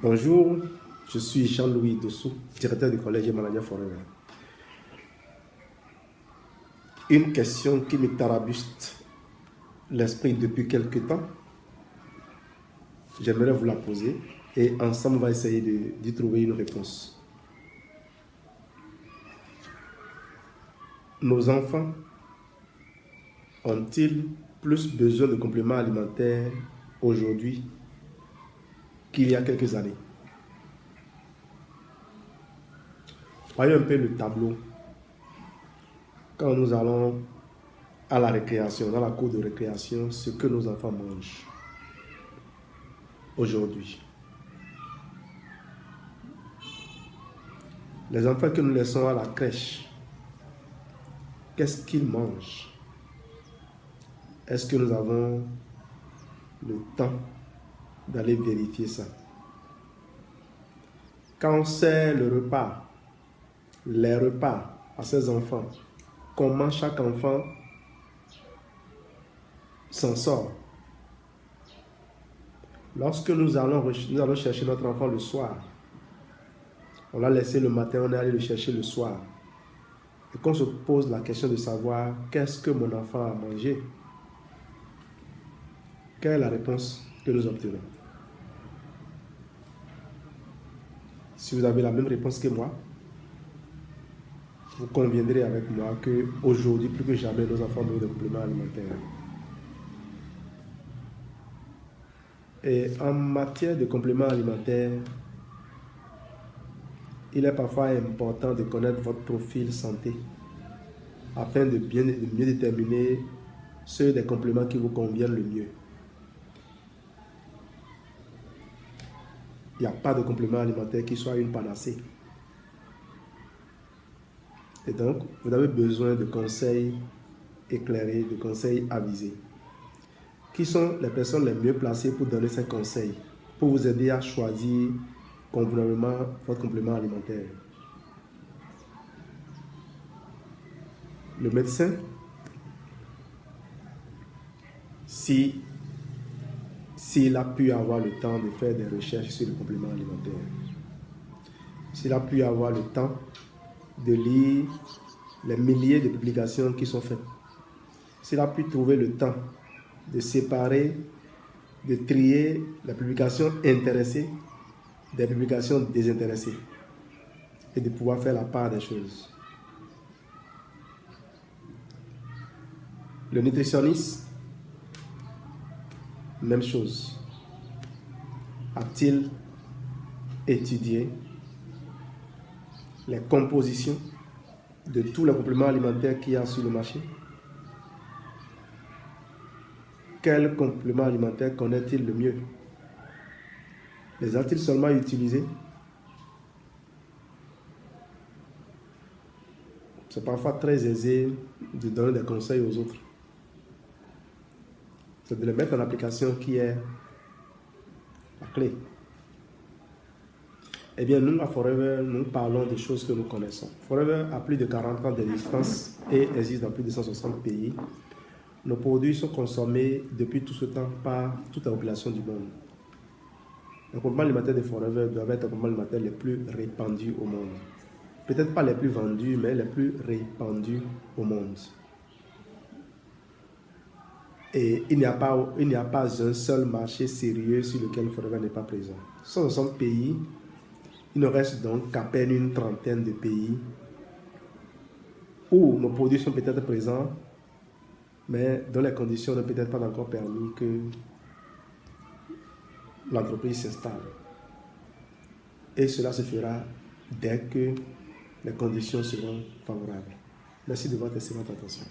Bonjour, je suis Jean-Louis Dessous, directeur du collège et manager Forever. Une question qui me tarabuste l'esprit depuis quelque temps, j'aimerais vous la poser et ensemble on va essayer d'y trouver une réponse. Nos enfants ont-ils plus besoin de compléments alimentaires aujourd'hui qu'il y a quelques années? Voyons un peu le tableau. Quand nous allons à la récréation, dans la cour de récréation, ce que nos enfants mangent aujourd'hui. Les enfants que nous laissons à la crèche, qu'est-ce qu'ils mangent? Est-ce que nous avons le temps d'aller vérifier ça? Quand on sert le repas, les repas à ces enfants, comment chaque enfant s'en sort? Lorsque nous allons chercher notre enfant le soir, on l'a laissé le matin, on est allé le chercher le soir. Et qu'on se pose la question de savoir qu'est-ce que mon enfant a mangé, quelle est la réponse que nous obtenons? Si vous avez la même réponse que moi, vous conviendrez avec moi qu'aujourd'hui, plus que jamais, nos enfants ont besoin de compléments alimentaires. Et en matière de compléments alimentaires, il est parfois important de connaître votre profil santé afin de mieux déterminer ceux des compléments qui vous conviennent le mieux. Il n'y a pas de complément alimentaire qui soit une panacée. Et donc, vous avez besoin de conseils éclairés, de conseils avisés. Qui sont les personnes les mieux placées pour donner ces conseils, pour vous aider à choisir convenablement votre complément alimentaire? Le médecin, s'il a pu avoir le temps de faire des recherches sur le complément alimentaire, s'il a pu avoir le temps de lire les milliers de publications qui sont faites, s'il a pu trouver le temps de séparer, de trier les publications intéressées des publications désintéressées et de pouvoir faire la part des choses. Le nutritionniste, même chose. A-t-il étudié les compositions de tous les compléments alimentaires qu'il y a sur le marché? Quel complément alimentaire connaît-il le mieux? Les a-t-il seulement utilisés? C'est parfois très aisé de donner des conseils aux autres. C'est de les mettre en application qui est la clé. Eh bien, nous, à Forever, nous parlons de choses que nous connaissons. Forever a plus de 40 ans d'existence et existe dans plus de 160 pays. Nos produits sont consommés depuis tout ce temps par toute la population du monde. Les compléments alimentaires de Forever doivent être les compléments alimentaires les plus répandus au monde. Peut-être pas les plus vendus, mais les plus répandus au monde. Et il n'y a pas un seul marché sérieux sur lequel Forever n'est pas présent. 160 pays, il ne reste donc qu'à peine une trentaine de pays où nos produits sont peut-être présents, mais dont les conditions ne peut-être pas encore permis que l'entreprise s'installe. Et cela se fera dès que les conditions seront favorables. Merci de votre excellente attention.